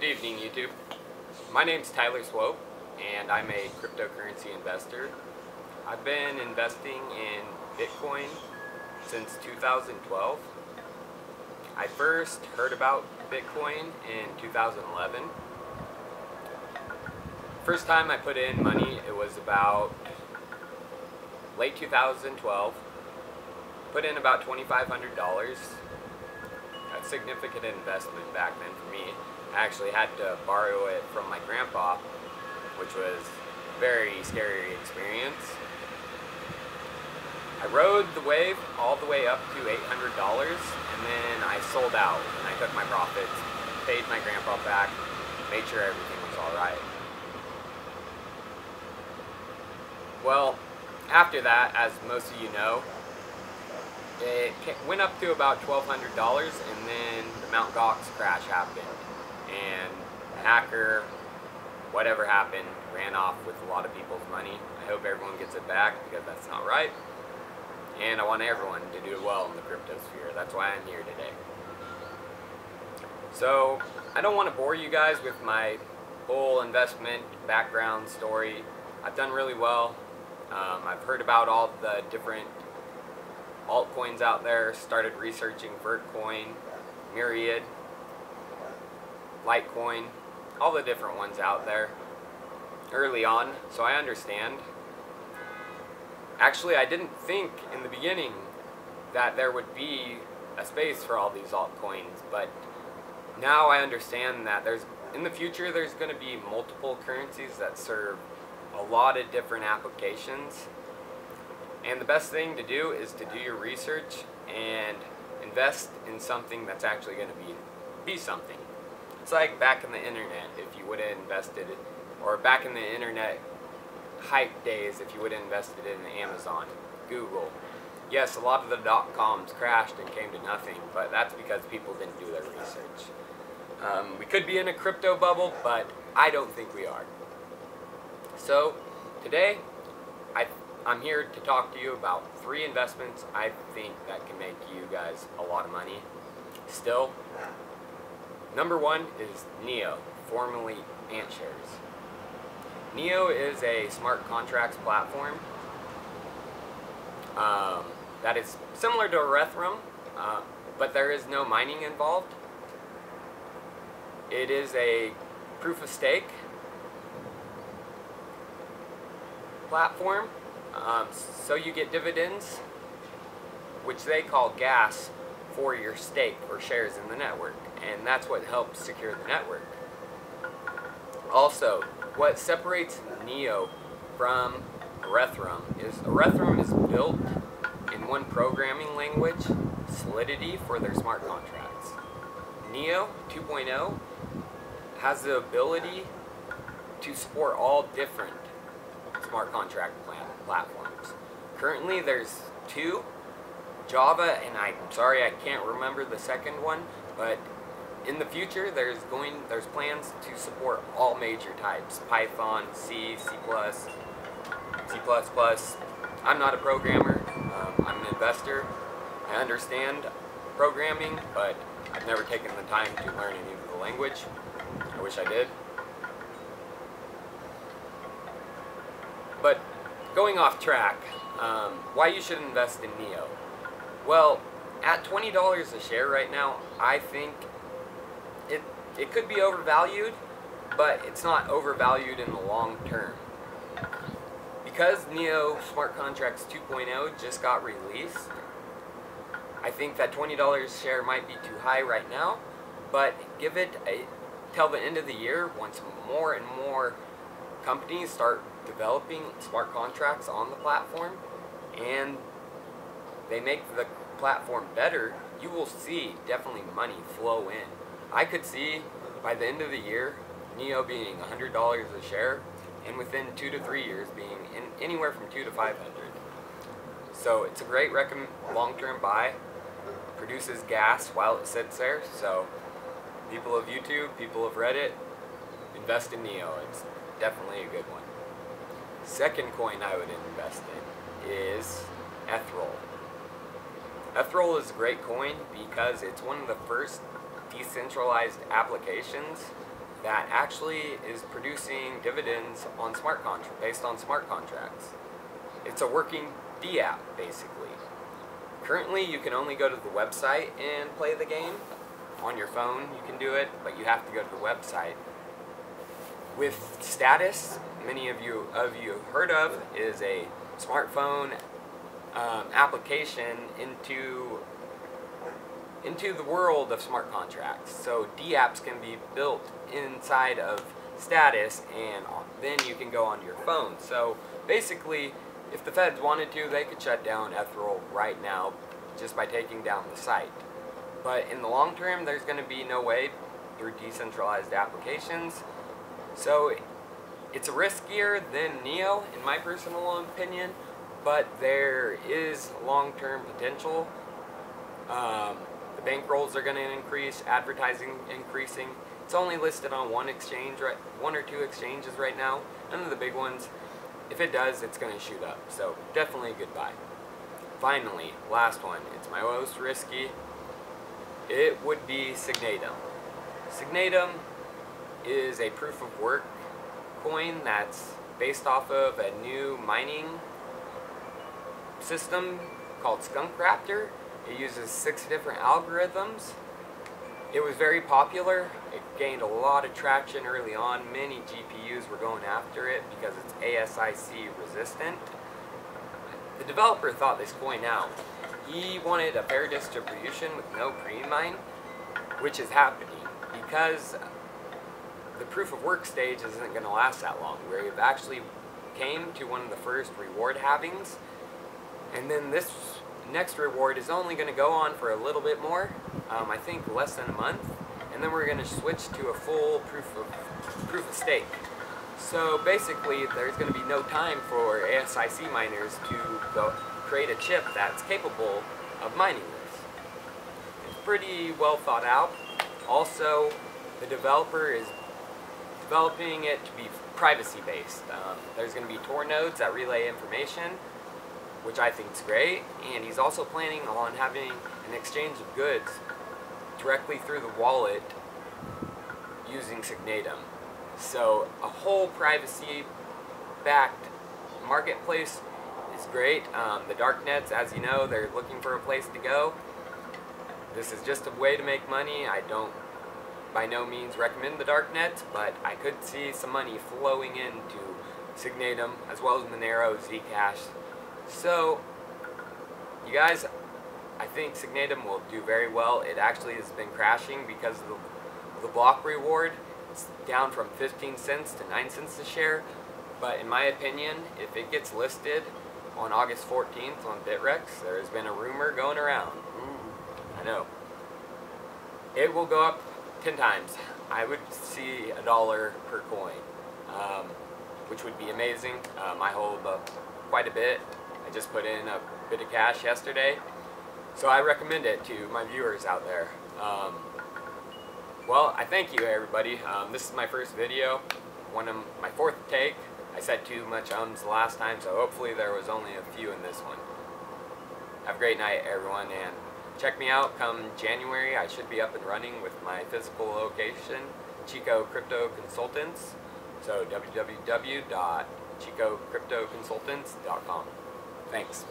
Good evening, YouTube. My name's Tyler Swope, and I'm a cryptocurrency investor. I've been investing in Bitcoin since 2012. I first heard about Bitcoin in 2011. First time I put in money, it was about late 2012. Put in about $2,500. A significant investment back then for me. I actually had to borrow it from my grandpa, which was a very scary experience. I rode the wave all the way up to $800, and then I sold out, and I took my profits, paid my grandpa back, made sure everything was alright. Well, after that, as most of you know, it went up to about $1,200, and then the Mt. Gox crash happened, and the hacker, whatever happened, ran off with a lot of people's money. I hope everyone gets it back, because that's not right, and I want everyone to do well in the crypto sphere. That's why I'm here today. So, I don't want to bore you guys with my whole investment background story. I've done really well. I've heard about all the different altcoins out there, started researching Vertcoin, Myriad, Litecoin, all the different ones out there early on, so I understand. Actually, I didn't think in the beginning that there would be a space for all these altcoins, but now I understand that in the future there's going to be multiple currencies that serve a lot of different applications. And the best thing to do is to do your research and invest in something that's actually going to be something. It's like back in the internet, if you would have invested, or back in the internet hype days, if you would have invested in Amazon, Google. Yes, a lot of the dot-coms crashed and came to nothing, but that's because people didn't do their research. We could be in a crypto bubble, but I don't think we are. So, today, I'm here to talk to you about 3 investments I think that can make you guys a lot of money still. Number 1 is NEO, formerly AntShares. NEO is a smart contracts platform that is similar to Etheroll, but there is no mining involved. It is a proof of stake platform. So you get dividends, which they call gas, for your stake or shares in the network, and that's what helps secure the network. Also, what separates NEO from Etheroll is built in one programming language, Solidity, for their smart contracts. NEO 2.0 has the ability to support all different smart contract platforms. Currently there's 2, Java, and I'm sorry I can't remember the second one, but in the future there's plans to support all major types: Python, C, C++, C++. I'm not a programmer, I'm an investor. I understand programming, but I've never taken the time to learn any of the language. I wish I did. But going off track, why you should invest in NEO? Well, at $20 a share right now, I think it could be overvalued, but it's not overvalued in the long term. Because NEO Smart Contracts 2.0 just got released, I think that $20 a share might be too high right now, but give it till the end of the year, once more and more companies start developing smart contracts on the platform and they make the platform better, you will see definitely money flow in. I could see by the end of the year NEO being $100 a share, and within 2 to 3 years being anywhere from $200 to $500. So it's a great long-term buy. Produces gas while it sits there. So people of YouTube, people of Reddit, invest in NEO. It's definitely a good one. Second coin I would invest in is Etheroll. Etheroll is a great coin because it's one of the first decentralized applications that actually is producing dividends on based on smart contracts. It's a working D-app, basically. Currently, you can only go to the website and play the game. On your phone, you can do it, but you have to go to the website. With Status, many of you have heard of, is a smartphone application into the world of smart contracts. So D-apps can be built inside of Status, and then you can go onto your phone. So basically, if the feds wanted to, they could shut down Etheroll right now just by taking down the site. But in the long term, there's going to be no way through decentralized applications. So it's riskier than NEO, in my personal opinion, but there is long-term potential. The bankrolls are going to increase, advertising increasing. It's only listed on one or two exchanges right now, none of the big ones. If it does, it's going to shoot up. So definitely a good buy. Finally, last one. It's my most risky. It would be Signatum. Signatum is a proof of work coin that's based off of a new mining system called Raptor. It uses 6 different algorithms. It was very popular. It gained a lot of traction early on. Many GPUs were going after it because it's ASIC resistant. The developer thought this coin out. He wanted a fair distribution with no pre-mine, which is happening because the proof of work stage isn't going to last that long. We've actually came to one of the first reward halvings, and then this next reward is only going to go on for a little bit more, I think less than a month, and then we're going to switch to a full proof of stake. So basically, there's going to be no time for ASIC miners to go create a chip that's capable of mining this. It's pretty well thought out. Also, the developer is developing it to be privacy-based. There's going to be Tor nodes that relay information, which I think is great, and he's also planning on having an exchange of goods directly through the wallet using Signatum. So a whole privacy-backed marketplace is great. The darknets, as you know, they're looking for a place to go. This is just a way to make money. I don't by no means recommend the darknets, but I could see some money flowing into Signatum as well as Monero, Zcash. So, you guys, I think Signatum will do very well. It actually has been crashing because of the block reward. It's down from 15 cents to 9 cents a share. But in my opinion, if it gets listed on August 14th on Bitrex, there has been a rumor going around. I know. It will go up 10 times. I would see $1 per coin, which would be amazing. I hold quite a bit. I just put in a bit of cash yesterday, so I recommend it to my viewers out there. Well, I thank you, everybody. This is my first video, my 4th take. I said too much ums the last time, so hopefully there was only a few in this one. Have a great night, everyone, and check me out come January. I should be up and running with my physical location, Chico Crypto Consultants. So www.chicocryptoconsultants.com. Thanks.